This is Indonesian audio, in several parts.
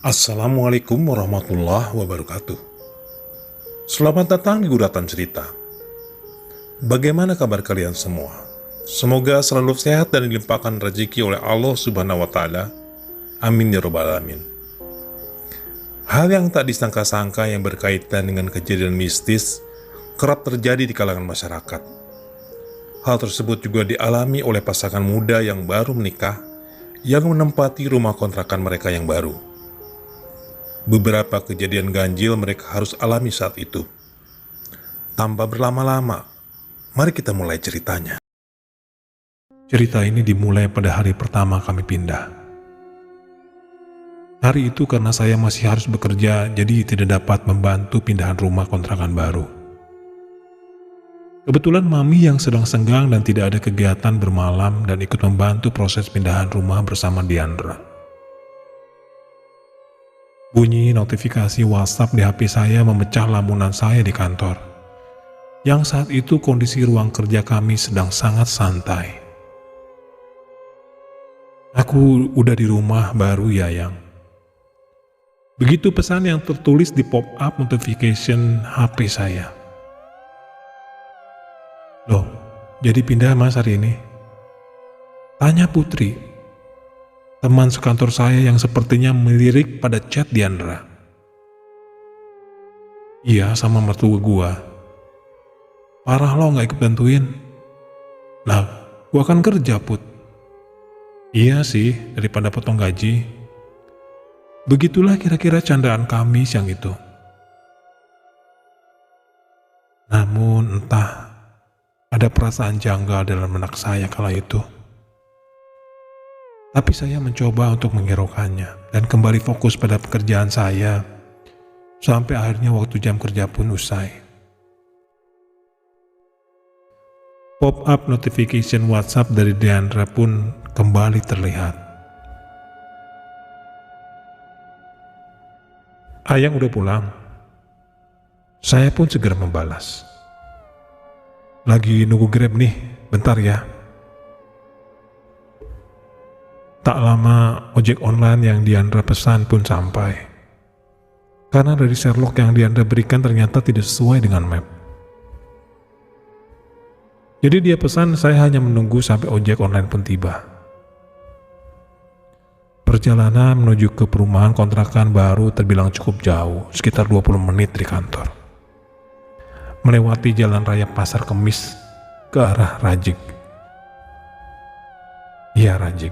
Assalamualaikum warahmatullahi wabarakatuh. Selamat datang di Guratan Cerita. Bagaimana kabar kalian semua? Semoga selalu sehat dan dilimpahkan rezeki oleh Allah Subhanahu wa Ta'ala. Amin ya Rabbal 'Alamin. Hal yang tak disangka-sangka yang berkaitan dengan kejadian mistis kerap terjadi di kalangan masyarakat. Hal tersebut juga dialami oleh pasangan muda yang baru menikah yang menempati rumah kontrakan mereka yang baru. Beberapa kejadian ganjil mereka harus alami saat itu. Tanpa berlama-lama, mari kita mulai ceritanya. Cerita ini dimulai pada hari pertama kami pindah. Hari itu karena saya masih harus bekerja, jadi tidak dapat membantu pindahan rumah kontrakan baru. Kebetulan Mami yang sedang senggang dan tidak ada kegiatan bermalam dan ikut membantu proses pindahan rumah bersama Diandra. Bunyi notifikasi WhatsApp di HP saya memecah lamunan saya di kantor. Yang saat itu kondisi ruang kerja kami sedang sangat santai. Aku udah di rumah baru ya, Yang. Begitu pesan yang tertulis di pop-up notification HP saya. Loh, jadi pindah Mas hari ini? Tanya Putri, teman sekantor saya yang sepertinya melirik pada chat Diandra. Iya, sama mertua gua. Parah lo gak ikut bantuin? Lah, gua kan kerja Put. Iya sih, daripada potong gaji. Begitulah kira-kira candaan kami siang itu. Namun entah, ada perasaan janggal dalam benak saya kala itu. Tapi saya mencoba untuk menghiraukannya dan kembali fokus pada pekerjaan saya sampai akhirnya waktu jam kerja pun usai. Pop-up notification WhatsApp dari Diandra pun kembali terlihat. Ayang udah pulang. Saya pun segera membalas. Lagi nunggu Grab nih, bentar ya. Tak lama, ojek online yang Diandra pesan pun sampai. Karena dari Sherlock yang Diandra berikan ternyata tidak sesuai dengan map. Jadi dia pesan, saya hanya menunggu sampai ojek online pun tiba. Perjalanan menuju ke perumahan kontrakan baru terbilang cukup jauh, sekitar 20 menit dari kantor. Melewati jalan raya Pasar Kemis ke arah Rajik. Iya, Rajik.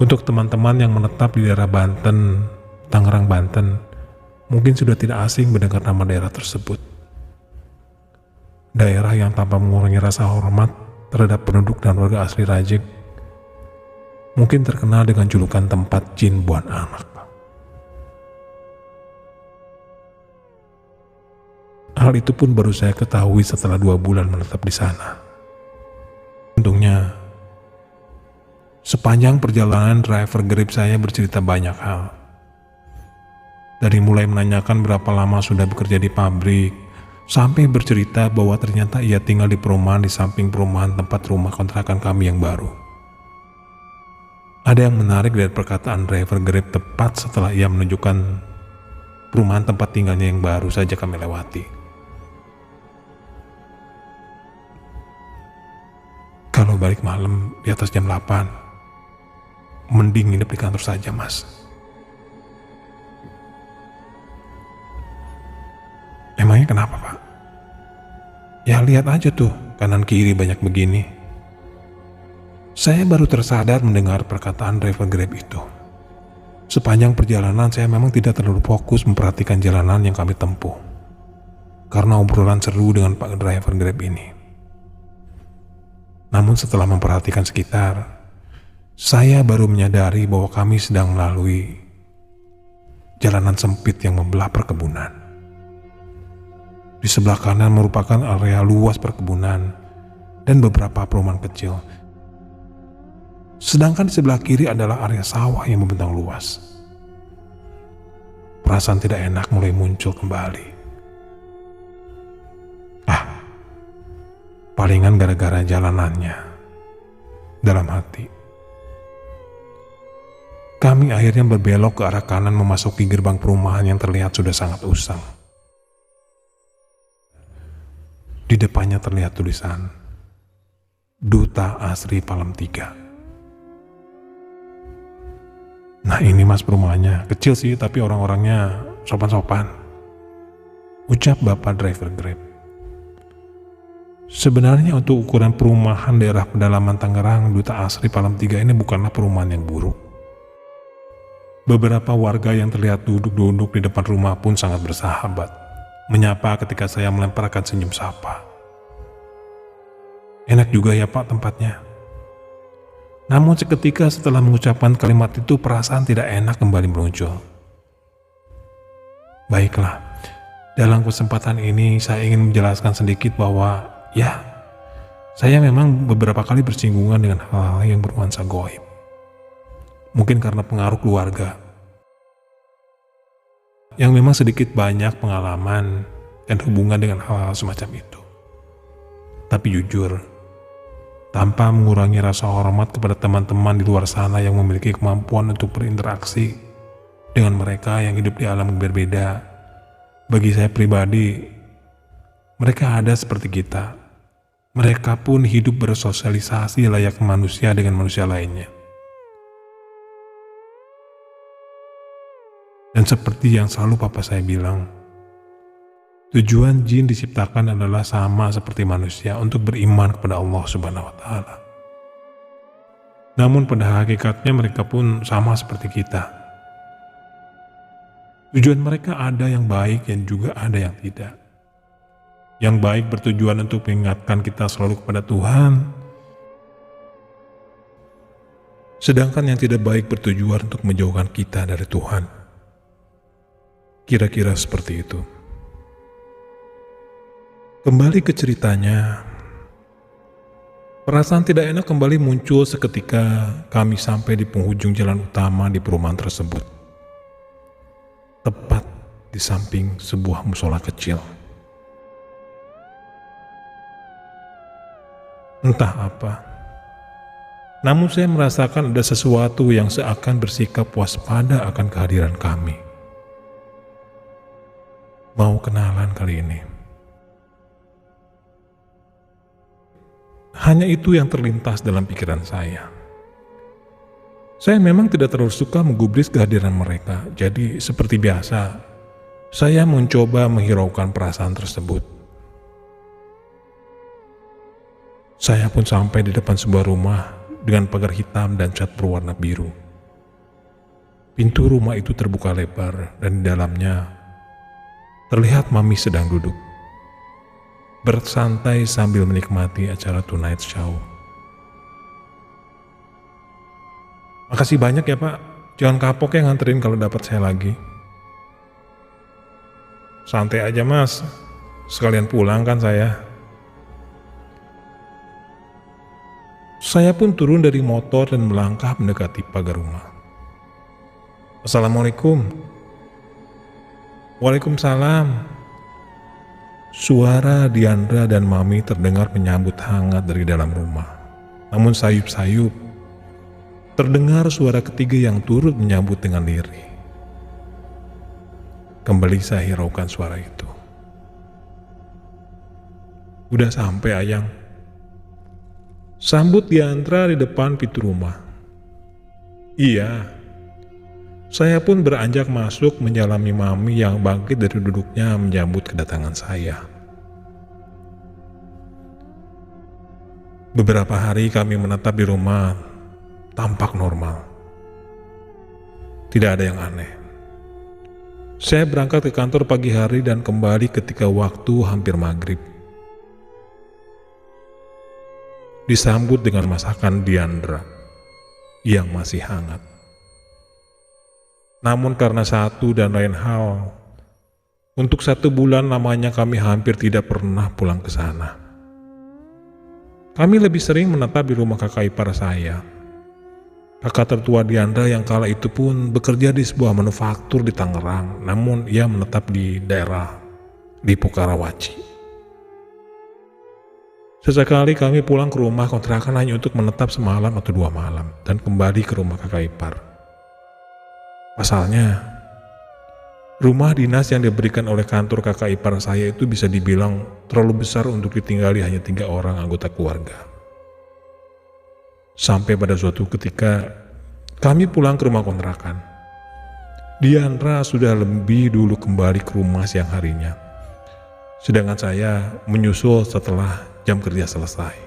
Untuk teman-teman yang menetap di daerah Banten, Tangerang, Banten, mungkin sudah tidak asing mendengar nama daerah tersebut. Daerah yang tanpa mengurangi rasa hormat terhadap penduduk dan warga asli Rajik, mungkin terkenal dengan julukan tempat jin buan anak. Hal itu pun baru saya ketahui setelah 2 bulan menetap di sana. Untungnya, sepanjang perjalanan driver Grab saya bercerita banyak hal. Dari mulai menanyakan berapa lama sudah bekerja di pabrik, sampai bercerita bahwa ternyata ia tinggal di perumahan di samping perumahan tempat rumah kontrakan kami yang baru. Ada yang menarik dari perkataan driver Grab tepat setelah ia menunjukkan perumahan tempat tinggalnya yang baru saja kami lewati. Kalau balik malam di atas jam 8, mending nginep di kantor saja, Mas. Emangnya kenapa, Pak? Ya lihat aja tuh, kanan kiri banyak begini. Saya baru tersadar mendengar perkataan driver Grab itu. Sepanjang perjalanan saya memang tidak terlalu fokus memperhatikan jalanan yang kami tempuh, karena obrolan seru dengan Pak driver Grab ini. Namun setelah memperhatikan sekitar, saya baru menyadari bahwa kami sedang melalui jalanan sempit yang membelah perkebunan. Di sebelah kanan merupakan area luas perkebunan dan beberapa perumahan kecil. Sedangkan di sebelah kiri adalah area sawah yang membentang luas. Perasaan tidak enak mulai muncul kembali. Palingan gara-gara jalanannya, dalam hati. Kami akhirnya berbelok ke arah kanan memasuki gerbang perumahan yang terlihat sudah sangat usang. Di depannya terlihat tulisan, Duta Asri Palem 3. Nah ini mas perumahannya, kecil sih tapi orang-orangnya sopan-sopan. Ucap bapak driver Grab. Sebenarnya untuk ukuran perumahan daerah pedalaman Tangerang, Duta Asri Palem 3 ini bukanlah perumahan yang buruk. Beberapa warga yang terlihat duduk-duduk di depan rumah pun sangat bersahabat, menyapa ketika saya melemparkan senyum sapa. Enak juga ya pak tempatnya. Namun seketika setelah mengucapkan kalimat itu, perasaan tidak enak kembali muncul. Baiklah, dalam kesempatan ini saya ingin menjelaskan sedikit bahwa ya, saya memang beberapa kali bersinggungan dengan hal-hal yang bernuansa gaib. Mungkin karena pengaruh keluarga yang memang sedikit banyak pengalaman dan hubungan dengan hal-hal semacam itu. Tapi jujur, tanpa mengurangi rasa hormat kepada teman-teman di luar sana yang memiliki kemampuan untuk berinteraksi dengan mereka yang hidup di alam berbeda, bagi saya pribadi, mereka ada seperti kita. Mereka pun hidup bersosialisasi layak manusia dengan manusia lainnya. Dan seperti yang selalu papa saya bilang, tujuan jin diciptakan adalah sama seperti manusia, untuk beriman kepada Allah Subhanahu wa Ta'ala. Namun pada hakikatnya mereka pun sama seperti kita. Tujuan mereka ada yang baik dan juga ada yang tidak. Yang baik bertujuan untuk mengingatkan kita selalu kepada Tuhan, sedangkan yang tidak baik bertujuan untuk menjauhkan kita dari Tuhan. Kira-kira seperti itu. Kembali ke ceritanya, perasaan tidak enak kembali muncul seketika kami sampai di penghujung jalan utama di perumahan tersebut. Tepat di samping sebuah musola kecil. Entah apa, namun saya merasakan ada sesuatu yang seakan bersikap waspada akan kehadiran kami. Mau kenalan kali ini. Hanya itu yang terlintas dalam pikiran saya. Saya memang tidak terlalu suka menggubris kehadiran mereka, jadi seperti biasa, saya mencoba menghiraukan perasaan tersebut. Saya pun sampai di depan sebuah rumah dengan pagar hitam dan cat berwarna biru. Pintu rumah itu terbuka lebar dan di dalamnya terlihat mami sedang duduk, bersantai sambil menikmati acara Tonight Show. Makasih banyak ya pak, jangan kapok ya nganterin kalau dapat saya lagi. Santai aja mas, sekalian pulang kan saya. Saya pun turun dari motor dan melangkah mendekati pagar rumah. Assalamualaikum. Waalaikumsalam. Suara Diandra dan Mami terdengar menyambut hangat dari dalam rumah. Namun sayup-sayup, terdengar suara ketiga yang turut menyambut dengan lirih. Kembali saya hiraukan suara itu. Udah sampai Ayang. Sambut Diandra di depan pintu rumah. Iya. Saya pun beranjak masuk menyalami Mami yang bangkit dari duduknya menyambut kedatangan saya. Beberapa hari kami menetap di rumah, tampak normal. Tidak ada yang aneh. Saya berangkat ke kantor pagi hari dan kembali ketika waktu hampir maghrib. Disambut dengan masakan Diandra yang masih hangat. Namun karena satu dan lain hal, untuk 1 bulan lamanya kami hampir tidak pernah pulang ke sana. Kami lebih sering menetap di rumah kakak ipar saya. Kakak tertua Diandra yang kala itu pun bekerja di sebuah manufaktur di Tangerang, namun ia menetap di daerah Lipo Karawaci. Sesekali kami pulang ke rumah kontrakan hanya untuk menetap semalam atau 2 malam dan kembali ke rumah kakak ipar. Pasalnya, rumah dinas yang diberikan oleh kantor kakak ipar saya itu bisa dibilang terlalu besar untuk ditinggali hanya 3 orang anggota keluarga. Sampai pada suatu ketika, kami pulang ke rumah kontrakan. Diandra sudah lebih dulu kembali ke rumah siang harinya, sedangkan saya menyusul setelah jam kerja selesai.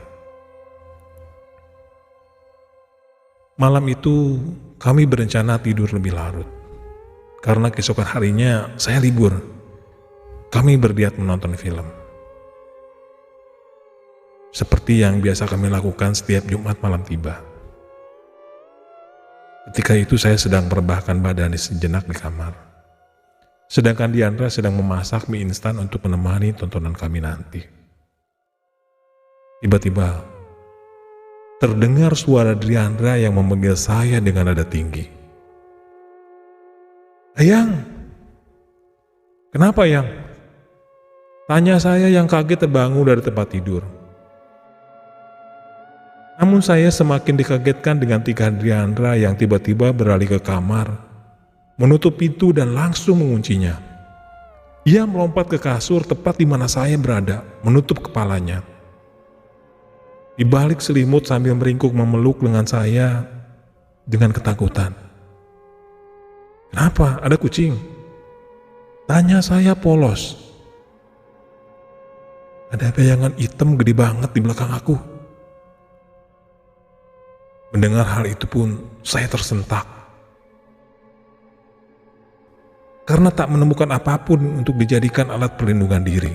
Malam itu kami berencana tidur lebih larut, karena keesokan harinya saya libur. Kami berniat menonton film, seperti yang biasa kami lakukan setiap Jumat malam tiba. Ketika itu saya sedang merebahkan badan sejenak di kamar, sedangkan Diandra sedang memasak mie instan untuk menemani tontonan kami nanti. Tiba-tiba terdengar suara Diandra yang memanggil saya dengan nada tinggi. "Ayang!" "Kenapa, Yang?" tanya saya yang kaget terbangun dari tempat tidur. Namun saya semakin dikagetkan dengan tingkah Diandra yang tiba-tiba beralih ke kamar, menutup pintu dan langsung menguncinya. Ia melompat ke kasur tepat di mana saya berada, menutup kepalanya. Di balik selimut sambil meringkuk memeluk lengan saya dengan ketakutan. "Kenapa? Ada kucing?" tanya saya polos. "Ada bayangan hitam gede banget di belakang aku." Mendengar hal itu pun saya tersentak, karena tak menemukan apapun untuk dijadikan alat perlindungan diri.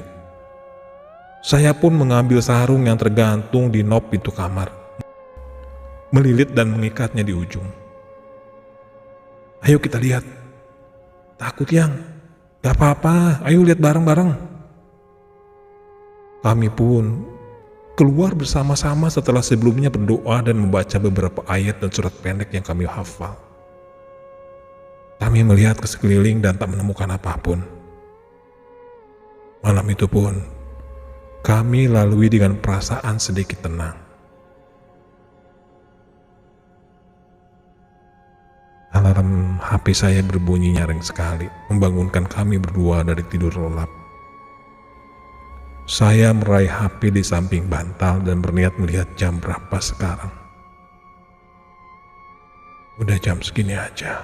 Saya pun mengambil sarung yang tergantung di knob pintu kamar, melilit dan mengikatnya di ujung. "Ayo kita lihat." "Takut, Yang." "Gak apa-apa, ayo lihat bareng-bareng." Kami pun keluar bersama-sama setelah sebelumnya berdoa dan membaca beberapa ayat dan surat pendek yang kami hafal. Kami melihat ke sekeliling dan tak menemukan apapun. Malam itu pun kami lalui dengan perasaan sedikit tenang. Alarm HP saya berbunyi nyaring sekali, membangunkan kami berdua dari tidur lelap. Saya meraih HP di samping bantal dan berniat melihat jam berapa sekarang. Udah jam segini aja.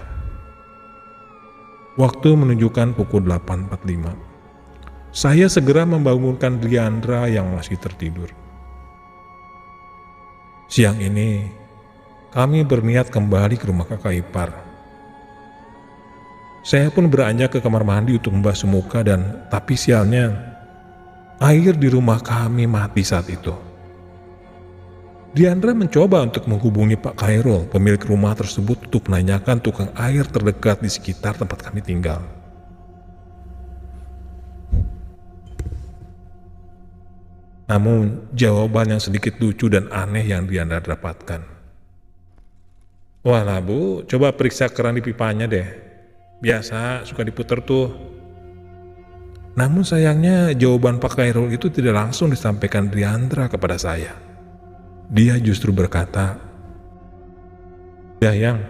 Waktu menunjukkan pukul 8.45. Saya segera membangunkan Diandra yang masih tertidur. Siang ini, kami berniat kembali ke rumah kakak ipar. Saya pun beranjak ke kamar mandi untuk membasuh muka tapi sialnya, air di rumah kami mati saat itu. Diandra mencoba untuk menghubungi Pak Khairul, pemilik rumah tersebut, untuk menanyakan tukang air terdekat di sekitar tempat kami tinggal. Namun, jawaban yang sedikit lucu dan aneh yang Diandra dapatkan. "Walah Bu, coba periksa keran di pipanya deh. Biasa suka diputer tuh." Namun sayangnya jawaban Pak Khairul itu tidak langsung disampaikan Diandra kepada saya. Dia justru berkata, "Ya Yang,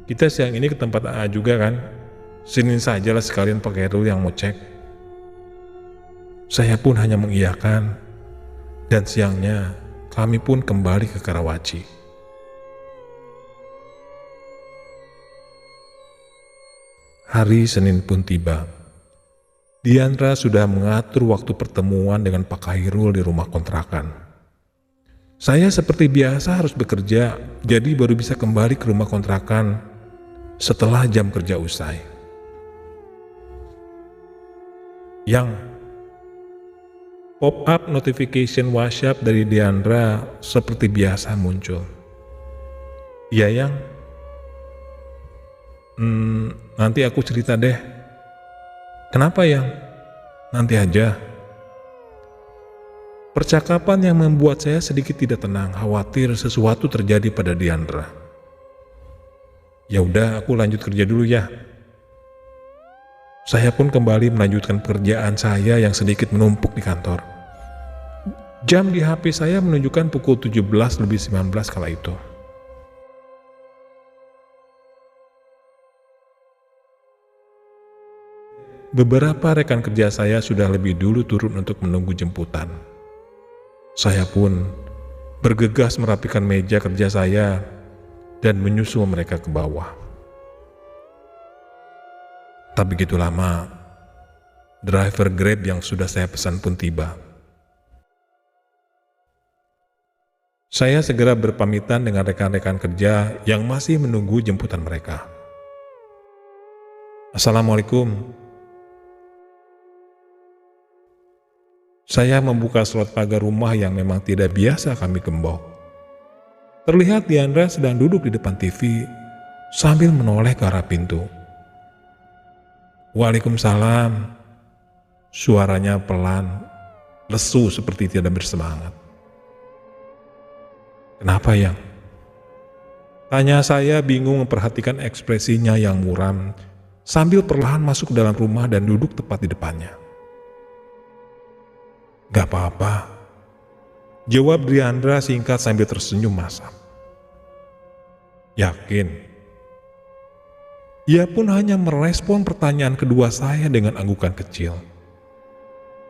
kita siang ini ke tempat AA juga kan? Sini sajalah sekalian Pak Khairul yang mau cek." Saya pun hanya mengiyakan, dan siangnya kami pun kembali ke Karawaci. Hari Senin pun tiba. Diandra sudah mengatur waktu pertemuan dengan Pak Khairul di rumah kontrakan. Saya seperti biasa harus bekerja, jadi baru bisa kembali ke rumah kontrakan setelah jam kerja usai. "Yang," pop-up notification WhatsApp dari Diandra seperti biasa muncul. "Iya Yang, nanti aku cerita deh." "Kenapa Yang?" "Nanti aja." Percakapan yang membuat saya sedikit tidak tenang, khawatir sesuatu terjadi pada Diandra. "Ya udah, aku lanjut kerja dulu ya." Saya pun kembali melanjutkan pekerjaan saya yang sedikit menumpuk di kantor. Jam di HP saya menunjukkan pukul 17.19 kala itu. Beberapa rekan kerja saya sudah lebih dulu turun untuk menunggu jemputan. Saya pun bergegas merapikan meja kerja saya dan menyusul mereka ke bawah. Tak begitu lama, driver Grab yang sudah saya pesan pun tiba. Saya segera berpamitan dengan rekan-rekan kerja yang masih menunggu jemputan mereka. Assalamualaikum. Saya membuka slot pagar rumah yang memang tidak biasa kami gembok. Terlihat Diandra sedang duduk di depan TV sambil menoleh ke arah pintu. Waalaikumsalam. Suaranya pelan, lesu seperti tidak bersemangat. Kenapa, Yang? Tanya saya bingung memperhatikan ekspresinya yang muram sambil perlahan masuk ke dalam rumah dan duduk tepat di depannya. Gak apa-apa, jawab Diandra singkat sambil tersenyum masam. Yakin? Ia pun hanya merespon pertanyaan kedua saya dengan anggukan kecil.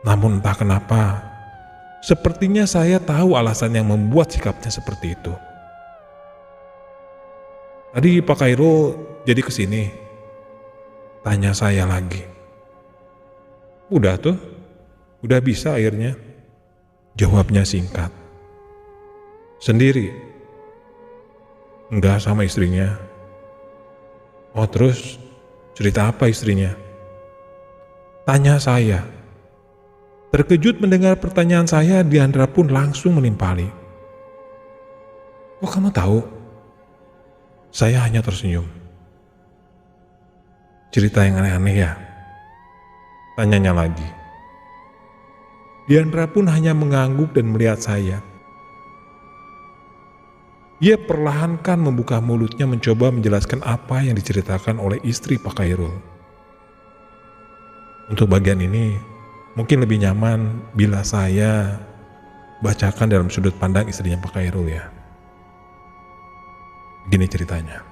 Namun entah kenapa, sepertinya saya tahu alasan yang membuat sikapnya seperti itu. Tadi Pak Khairul jadi kesini? Tanya saya lagi. Udah tuh, udah bisa akhirnya. Jawabnya singkat. Sendiri? Enggak, sama istrinya. Oh terus, cerita apa istrinya? Tanya saya. Terkejut mendengar pertanyaan saya, Diandra pun langsung menimpali. Kok kamu tahu? Saya hanya tersenyum. Cerita yang aneh-aneh ya? Tanyanya lagi. Diandra pun hanya mengangguk dan melihat saya. Ia perlahankan membuka mulutnya mencoba menjelaskan apa yang diceritakan oleh istri Pak Khairul. Untuk bagian ini, mungkin lebih nyaman bila saya bacakan dalam sudut pandang istrinya Pak Khairul ya. Gini ceritanya.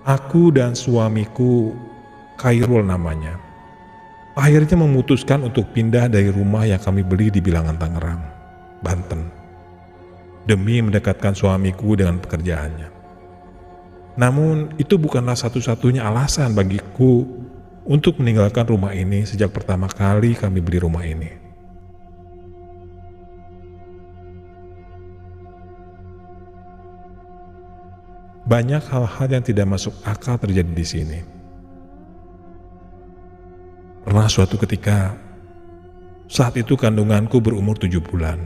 Aku dan suamiku, Khairul namanya, akhirnya memutuskan untuk pindah dari rumah yang kami beli di Bilangan Tangerang, Banten, demi mendekatkan suamiku dengan pekerjaannya. Namun itu bukanlah satu-satunya alasan bagiku untuk meninggalkan rumah ini sejak pertama kali kami beli rumah ini. Banyak hal-hal yang tidak masuk akal terjadi di sini. Pernah suatu ketika, saat itu kandunganku berumur 7 bulan.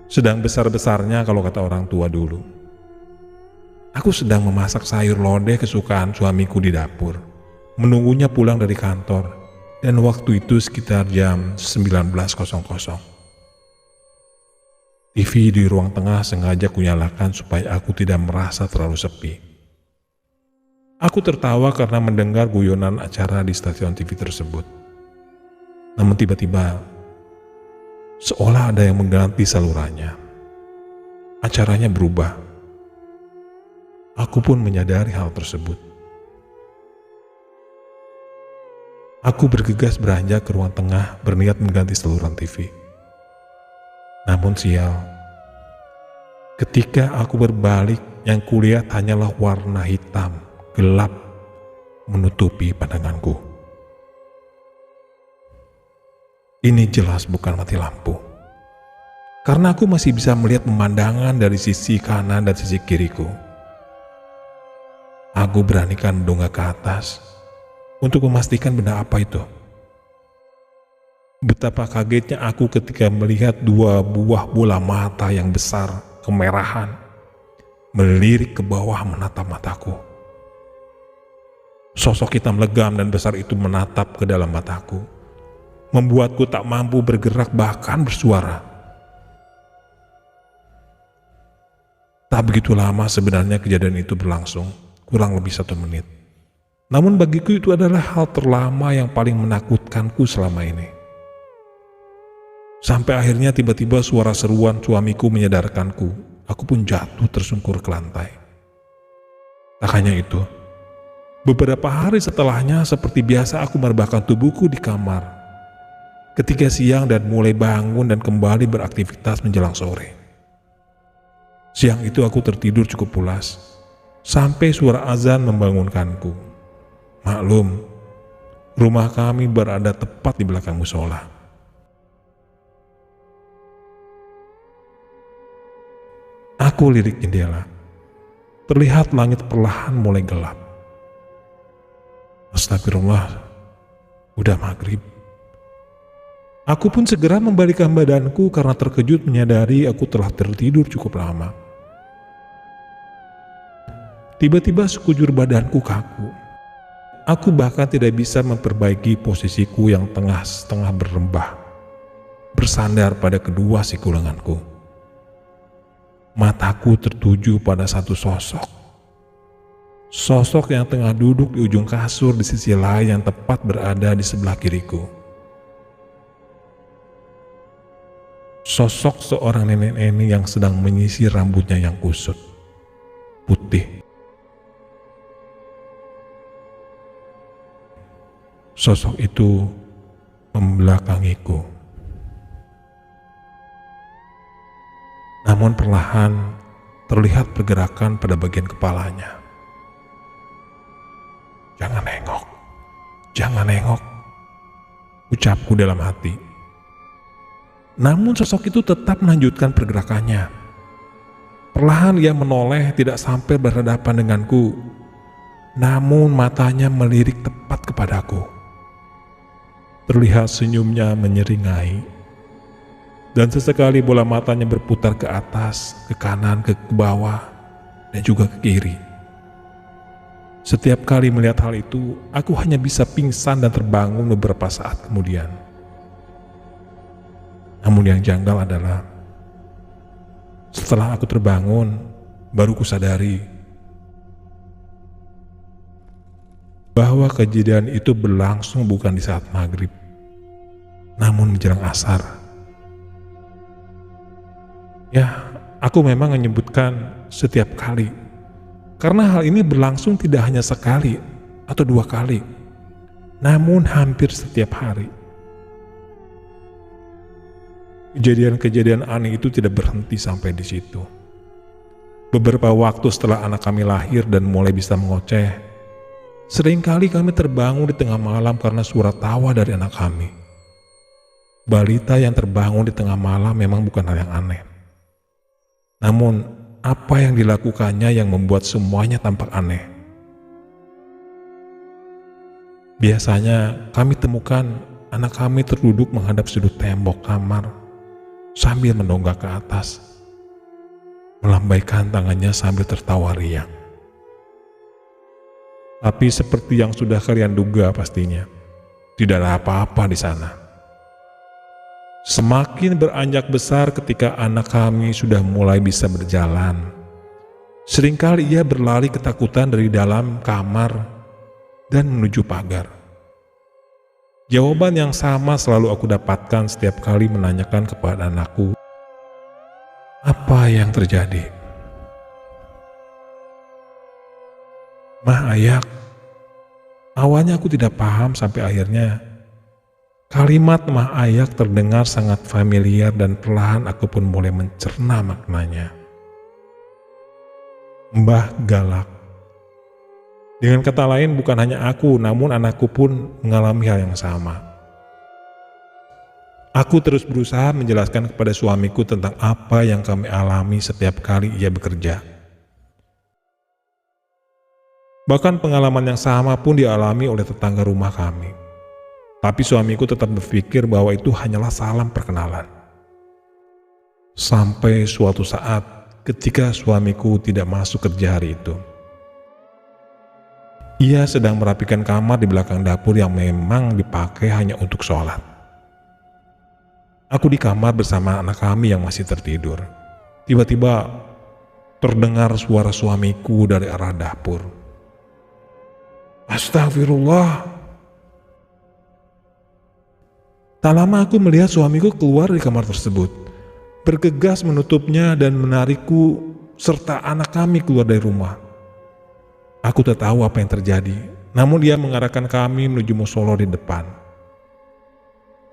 Sedang besar-besarnya kalau kata orang tua dulu. Aku sedang memasak sayur lodeh kesukaan suamiku di dapur, menunggunya pulang dari kantor, dan waktu itu sekitar jam 19.00. TV di ruang tengah sengaja kunyalakan supaya aku tidak merasa terlalu sepi. Aku tertawa karena mendengar guyonan acara di stasiun TV tersebut. Namun tiba-tiba, seolah ada yang mengganti salurannya. Acaranya berubah. Aku pun menyadari hal tersebut. Aku bergegas beranjak ke ruang tengah berniat mengganti saluran TV. Namun sial, ketika aku berbalik yang kulihat hanyalah warna hitam gelap menutupi pandanganku. Ini jelas bukan mati lampu, karena aku masih bisa melihat pemandangan dari sisi kanan dan sisi kiriku. Aku beranikan mendongak ke atas untuk memastikan benda apa itu. Betapa kagetnya aku ketika melihat 2 buah bola mata yang besar, kemerahan, melirik ke bawah menatap mataku. Sosok hitam legam dan besar itu menatap ke dalam mataku, membuatku tak mampu bergerak bahkan bersuara. Tak begitu lama sebenarnya kejadian itu berlangsung, kurang lebih 1 menit. Namun bagiku itu adalah hal terlama yang paling menakutkanku selama ini. Sampai akhirnya tiba-tiba suara seruan suamiku menyadarkanku. Aku pun jatuh tersungkur ke lantai. Tak hanya itu, Beberapa hari setelahnya, seperti biasa aku merebahkan tubuhku di kamar. Ketika siang dan mulai bangun dan kembali beraktivitas menjelang sore. Siang itu aku tertidur cukup pulas, sampai suara azan membangunkanku. Maklum, rumah kami berada tepat di belakang musola. Aku lirik jendela. Terlihat langit perlahan mulai gelap. Astagfirullah, udah maghrib. Aku pun segera membalikkan badanku karena terkejut menyadari aku telah tertidur cukup lama. Tiba-tiba sekujur badanku kaku. Aku bahkan tidak bisa memperbaiki posisiku yang tengah setengah berlembah, bersandar pada kedua siku lenganku. Mataku tertuju pada satu sosok. Sosok yang tengah duduk di ujung kasur di sisi lain yang tepat berada di sebelah kiriku. Sosok seorang nenek-nenek yang sedang menyisir rambutnya yang kusut, putih. Sosok itu membelakangiku. Namun perlahan terlihat pergerakan pada bagian kepalanya. Jangan nengok, ucapku dalam hati. Namun sosok itu tetap melanjutkan pergerakannya. Perlahan ia menoleh tidak sampai berhadapan denganku, namun matanya melirik tepat kepadaku. Terlihat senyumnya menyeringai, dan sesekali bola matanya berputar ke atas, ke kanan, ke bawah, dan juga ke kiri. Setiap kali melihat hal itu, aku hanya bisa pingsan dan terbangun beberapa saat kemudian. Namun yang janggal adalah, setelah aku terbangun, baru kusadari bahwa kejadian itu berlangsung bukan di saat maghrib, namun menjelang asar. Ya, aku memang menyebutkan setiap kali, karena hal ini berlangsung tidak hanya sekali atau dua kali, namun hampir setiap hari. Kejadian-kejadian aneh itu tidak berhenti sampai di situ. Beberapa waktu setelah anak kami lahir dan mulai bisa mengoceh, seringkali kami terbangun di tengah malam karena suara tawa dari anak kami. Balita yang terbangun di tengah malam memang bukan hal yang aneh. Namun, apa yang dilakukannya yang membuat semuanya tampak aneh. Biasanya kami temukan anak kami terduduk menghadap sudut tembok kamar sambil mendongak ke atas, melambaikan tangannya sambil tertawa riang. Tapi seperti yang sudah kalian duga pastinya, tidak ada apa-apa di sana. Semakin beranjak besar ketika anak kami sudah mulai bisa berjalan, seringkali ia berlari ketakutan dari dalam kamar dan menuju pagar. Jawaban yang sama selalu aku dapatkan setiap kali menanyakan kepada anakku, apa yang terjadi? Mah, ayah, awalnya aku tidak paham sampai akhirnya kalimat mah ayah terdengar sangat familiar dan perlahan aku pun mulai mencerna maknanya. Mbah galak. Dengan kata lain, bukan hanya aku, namun anakku pun mengalami hal yang sama. Aku terus berusaha menjelaskan kepada suamiku tentang apa yang kami alami setiap kali ia bekerja. Bahkan pengalaman yang sama pun dialami oleh tetangga rumah kami. Tapi suamiku tetap berpikir bahwa itu hanyalah salam perkenalan. Sampai suatu saat ketika suamiku tidak masuk kerja hari itu. Ia sedang merapikan kamar di belakang dapur yang memang dipakai hanya untuk sholat. Aku di kamar bersama anak kami yang masih tertidur. Tiba-tiba terdengar suara suamiku dari arah dapur. Astagfirullah. Tak lama aku melihat suamiku keluar dari kamar tersebut, bergegas menutupnya dan menarikku serta anak kami keluar dari rumah. Aku tak tahu apa yang terjadi, namun dia mengarahkan kami menuju musola di depan.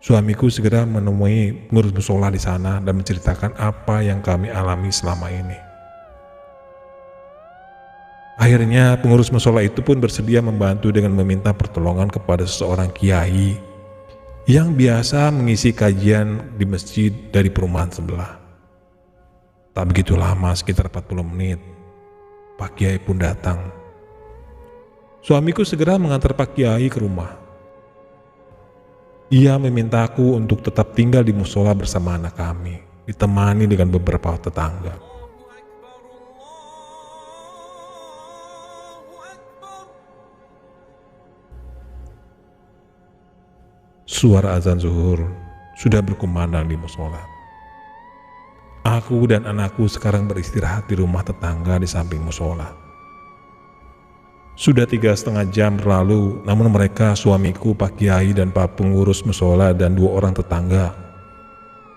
Suamiku segera menemui pengurus musola di sana dan menceritakan apa yang kami alami selama ini. Akhirnya pengurus musola itu pun bersedia membantu dengan meminta pertolongan kepada seseorang kiai yang biasa mengisi kajian di masjid dari perumahan sebelah. Tak begitu lama, sekitar 40 menit, Pak Kiai pun datang. Suamiku segera mengantar Pak Kiai ke rumah. Ia memintaku untuk tetap tinggal di musola bersama anak kami, ditemani dengan beberapa tetangga. Suara azan zuhur sudah berkumandang di musola. Aku dan anakku sekarang beristirahat di rumah tetangga di samping musola. Sudah 3,5 jam berlalu, namun mereka, suamiku, Pak Kiai, dan Pak pengurus musola dan 2 orang tetangga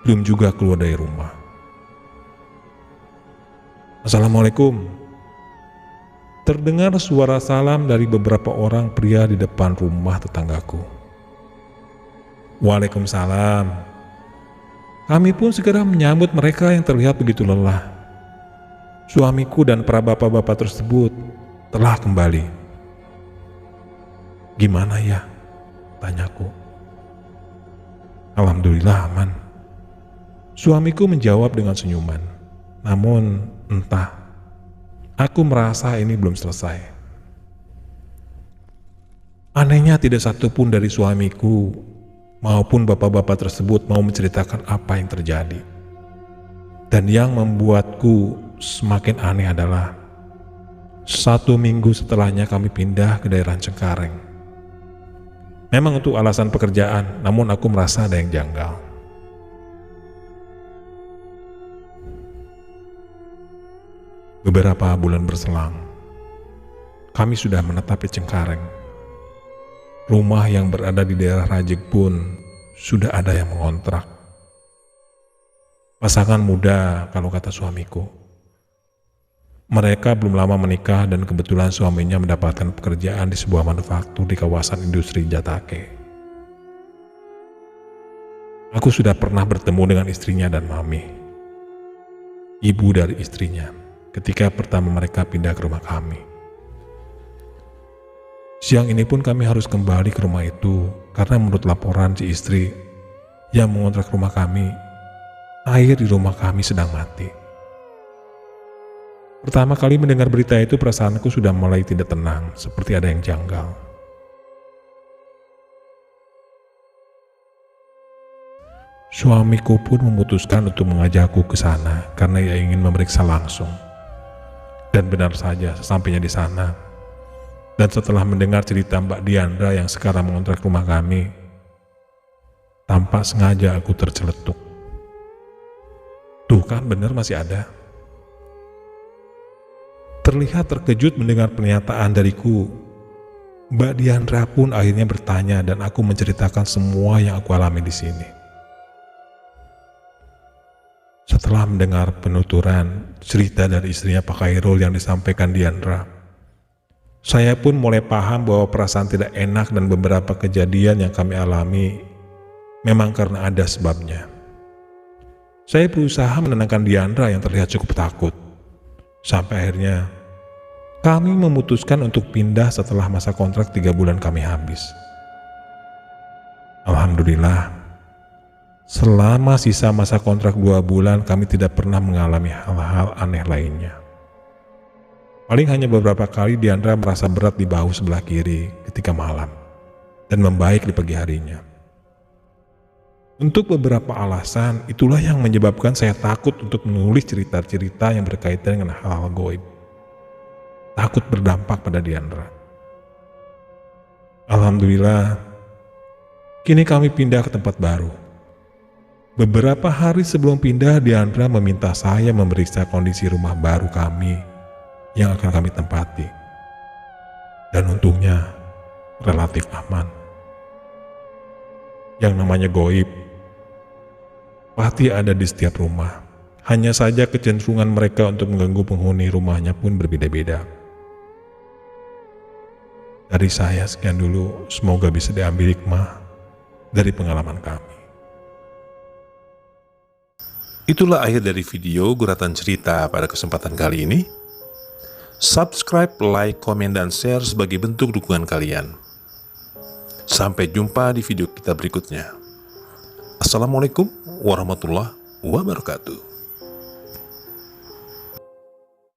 belum juga keluar dari rumah. Assalamualaikum. Terdengar suara salam dari beberapa orang pria di depan rumah tetanggaku. Waalaikumsalam. Kami pun segera menyambut mereka yang terlihat begitu lelah. Suamiku dan para bapak-bapak tersebut telah kembali. Gimana ya? Tanyaku. Alhamdulillah aman. Suamiku menjawab dengan senyuman. Namun entah, aku merasa ini belum selesai. Anehnya tidak satupun dari suamiku maupun bapak-bapak tersebut mau menceritakan apa yang terjadi. Dan yang membuatku semakin aneh adalah 1 minggu setelahnya kami pindah ke daerah Cengkareng. Memang untuk alasan pekerjaan, namun aku merasa ada yang janggal. Beberapa bulan berselang, kami sudah menetap di Cengkareng. Rumah yang berada di daerah Rajek pun sudah ada yang mengontrak. Pasangan muda kalau kata suamiku. Mereka belum lama menikah dan kebetulan suaminya mendapatkan pekerjaan di sebuah manufaktur di kawasan industri Jatake. Aku sudah pernah bertemu dengan istrinya dan Mami, ibu dari istrinya, ketika pertama mereka pindah ke rumah kami. Siang ini pun kami harus kembali ke rumah itu karena menurut laporan si istri yang mengontrak rumah kami, air di rumah kami sedang mati. Pertama kali mendengar berita itu, perasaanku sudah mulai tidak tenang, seperti ada yang janggal. Suamiku pun memutuskan untuk mengajakku ke sana karena ia ingin memeriksa langsung. Dan benar saja, sesampainya di sana, dan setelah mendengar cerita Mbak Diandra yang sekarang mengontrak rumah kami, tanpa sengaja aku terceletuk. Tuh kan benar masih ada. Terlihat terkejut mendengar pernyataan dariku. Mbak Diandra pun akhirnya bertanya dan aku menceritakan semua yang aku alami di sini. Setelah mendengar penuturan cerita dari istrinya Pak Khairul yang disampaikan Diandra, saya pun mulai paham bahwa perasaan tidak enak dan beberapa kejadian yang kami alami memang karena ada sebabnya. Saya berusaha menenangkan Diandra yang terlihat cukup takut. Sampai akhirnya kami memutuskan untuk pindah setelah masa kontrak 3 bulan kami habis. Alhamdulillah, selama sisa masa kontrak 2 bulan kami tidak pernah mengalami hal-hal aneh lainnya. Paling hanya beberapa kali Diandra merasa berat di bahu sebelah kiri ketika malam dan membaik di pagi harinya. Untuk beberapa alasan, itulah yang menyebabkan saya takut untuk menulis cerita-cerita yang berkaitan dengan hal-hal gaib. Takut berdampak pada Diandra. Alhamdulillah, kini kami pindah ke tempat baru. Beberapa hari sebelum pindah, Diandra meminta saya memeriksa kondisi rumah baru kami yang akan kami tempati. Dan untungnya relatif aman. Yang namanya gaib pasti ada di setiap rumah. Hanya saja kecenderungan mereka untuk mengganggu penghuni rumahnya pun berbeda-beda. Dari saya sekian dulu, semoga bisa diambil hikmah dari pengalaman kami. Itulah akhir dari video guratan cerita pada kesempatan kali ini. Subscribe, like, komen, dan share sebagai bentuk dukungan kalian. Sampai jumpa di video kita berikutnya. Assalamualaikum warahmatullahi wabarakatuh.